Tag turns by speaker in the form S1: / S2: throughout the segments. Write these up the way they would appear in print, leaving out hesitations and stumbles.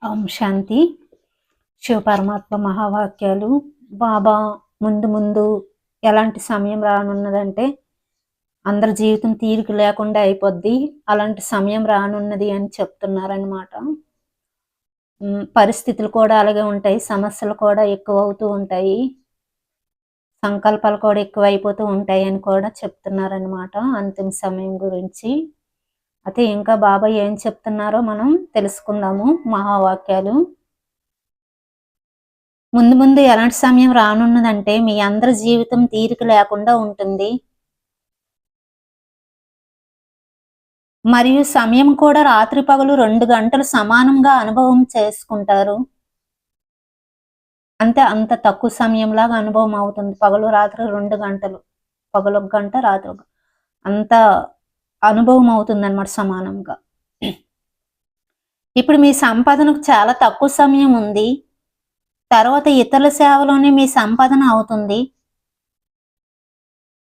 S1: ఓం శాంతి. శివ పరమాత్మ మహావాక్యాలు. బాబా ముందు ముందు ఎలాంటి సమయం రానున్నదంటే అందరి జీవితం తీరిక లేకుండా అయిపోద్ది, అలాంటి సమయం రానున్నది అని చెప్తున్నారనమాట. పరిస్థితులు కూడా అలాగే ఉంటాయి, సమస్యలు కూడా ఎక్కువ అవుతూ ఉంటాయి, సంకల్పాలు కూడా ఎక్కువ అయిపోతూ ఉంటాయి అని కూడా చెప్తున్నారనమాట అంతిమ సమయం గురించి. అయితే ఇంకా బాబా ఏం చెప్తున్నారో మనం తెలుసుకుందాము. మహావాక్యాలు. ముందు ముందు ఎలాంటి సమయం రానున్నదంటే మీ అందరి జీవితం తీరిక లేకుండా ఉంటుంది, మరియు సమయం కూడా రాత్రి పగలు 2 గంటలు సమానంగా అనుభవం చేసుకుంటారు. అంత తక్కువ సమయంలాగా అనుభవం అవుతుంది. పగలు రాత్రి 2 గంటలు, పగలు 1 గంట, రాత్రి 1 అంత అనుభవం అవుతుందన్నమాట సమానంగా. ఇప్పుడు మీ సంపాదనకు చాలా తక్కువ సమయం ఉంది, తర్వాత ఇతరుల సేవలోనే మీ సంపాదన అవుతుంది.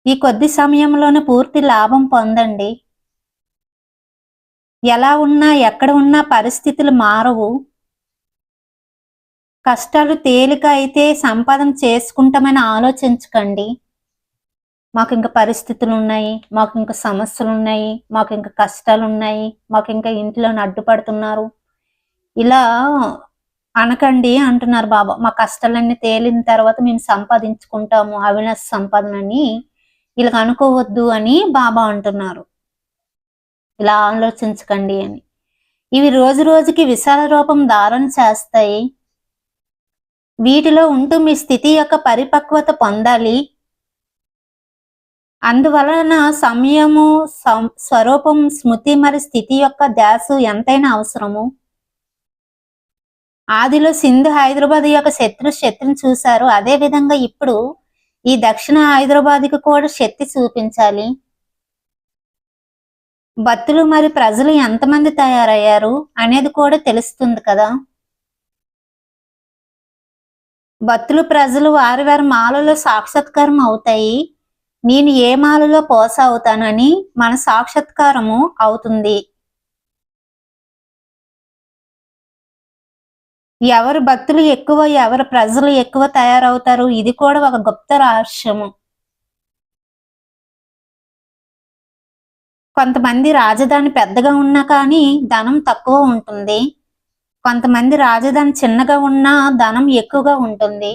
S1: ఈ కొద్ది సమయంలోనే పూర్తి లాభం పొందండి. ఎలా ఉన్నా ఎక్కడ ఉన్నా పరిస్థితులు మారవు. కష్టాలు తేలిక అయితే సంపాదన చేసుకుంటామని ఆలోచించకండి. మాకు ఇంకా పరిస్థితులు ఉన్నాయి, మాకు ఇంకా సమస్యలు ఉన్నాయి, మాకు ఇంకా కష్టాలు ఉన్నాయి, మాకు ఇంకా ఇంట్లోనే అడ్డుపడుతున్నారు, ఇలా అనకండి అంటున్నారు బాబా. మా కష్టాలన్నీ తేలిన తర్వాత మేము సంపాదించుకుంటాము అవినాశ సంపాదనని ఇలా అనుకోవద్దు అని బాబా అంటున్నారు. ఇలా ఆలోచించకండి అని. ఇవి రోజు రోజుకి విశాల రూపం ధారణ చేస్తాయి. వీటిలో ఉంటూ మీ స్థితి యొక్క పరిపక్వత పొందాలి. అందువలన సమయము, స్వరూపం, స్మృతి మరి స్థితి యొక్క ధ్యాస ఎంతైనా అవసరము. ఆదిలో సింధు హైదరాబాద్ యొక్క శక్తిని చూశారు, అదే విధంగా ఇప్పుడు ఈ దక్షిణ హైదరాబాద్కి కూడా శక్తి చూపించాలి. భక్తులు మరి ప్రజలు ఎంతమంది తయారయ్యారు అనేది కూడా తెలుస్తుంది కదా. భక్తులు ప్రజలు వారి వారి మాలలో సాక్షాత్కారం అవుతాయి. నేను ఏ మాలలో పోస అవుతానని మన సాక్షాత్కారము అవుతుంది. ఎవరు భక్తులు ఎక్కువ, ఎవరు ప్రజలు ఎక్కువ తయారవుతారు, ఇది కూడా ఒక గుప్త రహస్యము. కొంతమంది రాజధాని పెద్దగా ఉన్నా కానీ ధనం తక్కువ ఉంటుంది, కొంతమంది రాజధాని చిన్నగా ఉన్నా ధనం ఎక్కువగా ఉంటుంది.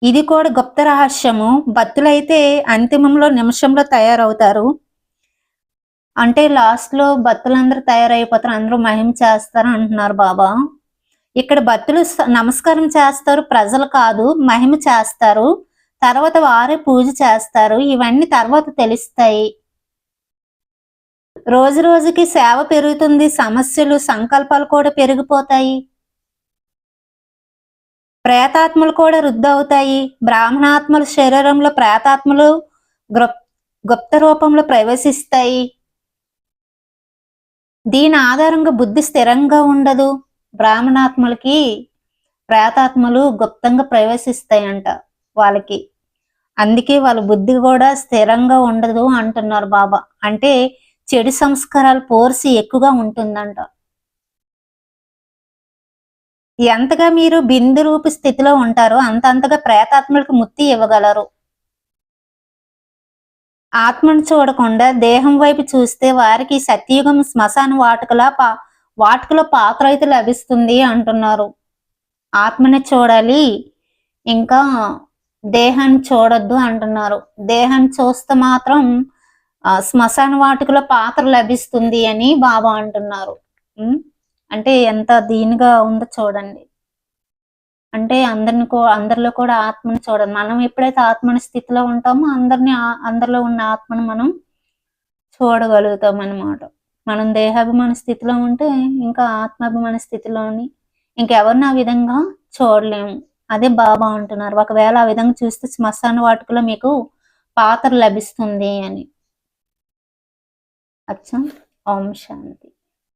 S1: ఇది కూడా గుప్త రహస్యము. భక్తులైతే అంతిమంలో నిమిషంలో తయారవుతారు, అంటే లాస్ట్ లో భక్తులందరూ తయారైపోతారు, అందరూ మహిమ చేస్తారు అంటున్నారు బాబా. ఇక్కడ భక్తులు నమస్కారం చేస్తారు, ప్రజలు కాదు, మహిమ చేస్తారు, తర్వాత వారే పూజ చేస్తారు. ఇవన్నీ తర్వాత తెలుస్తాయి. రోజు రోజుకి సేవ పెరుగుతుంది, సమస్యలు సంకల్పాలు కూడా పెరిగిపోతాయి. ప్రేతాత్మలు కూడా రుద్దవుతాయి. బ్రాహ్మణాత్మల శరీరంలో ప్రేతాత్మలు గుప్త రూపంలో ప్రవేశిస్తాయి. దీని ఆధారంగా బుద్ధి స్థిరంగా ఉండదు. బ్రాహ్మణాత్మలకి ప్రేతాత్మలు గుప్తంగా ప్రవేశిస్తాయంట వాళ్ళకి, అందుకే వాళ్ళ బుద్ధి కూడా స్థిరంగా ఉండదు అంటున్నారు బాబా. అంటే చెడు సంస్కారాలు పోర్సి ఎక్కువగా ఉంటుందంట. ఎంతగా మీరు బిందు రూప స్థితిలో ఉంటారో అంతగా ప్రేతాత్మలకు ముక్తి ఇవ్వగలరు. ఆత్మను చూడకుండా దేహం వైపు చూస్తే వారికి సత్యయుగం శ్మశాన వాటికలో పాత్ర అయితే లభిస్తుంది అంటున్నారు. ఆత్మని చూడాలి, ఇంకా దేహాన్ని చూడొద్దు అంటున్నారు. దేహాన్ని చూస్తే మాత్రం శ్మశాన వాటికలో పాత్ర లభిస్తుంది అని బాబా అంటున్నారు. అంటే ఎంత దీనిగా ఉందో చూడండి. అంటే అందరిలో కూడా ఆత్మను చూడాలి. మనం ఎప్పుడైతే ఆత్మని స్థితిలో ఉంటామో అందరిలో ఉన్న ఆత్మను మనం చూడగలుగుతాం అన్నమాట. మనం దేహాభిమాన స్థితిలో ఉంటే ఇంకా ఆత్మాభిమాన స్థితిలోని ఇంకెవరిని ఆ విధంగా చూడలేము. అదే బాబా అంటున్నారు, ఒకవేళ ఆ విధంగా చూస్తే శ్మశాన వాటికలో మీకు పాత్ర లభిస్తుంది అని. అచ్చా. ఓం శాంతి.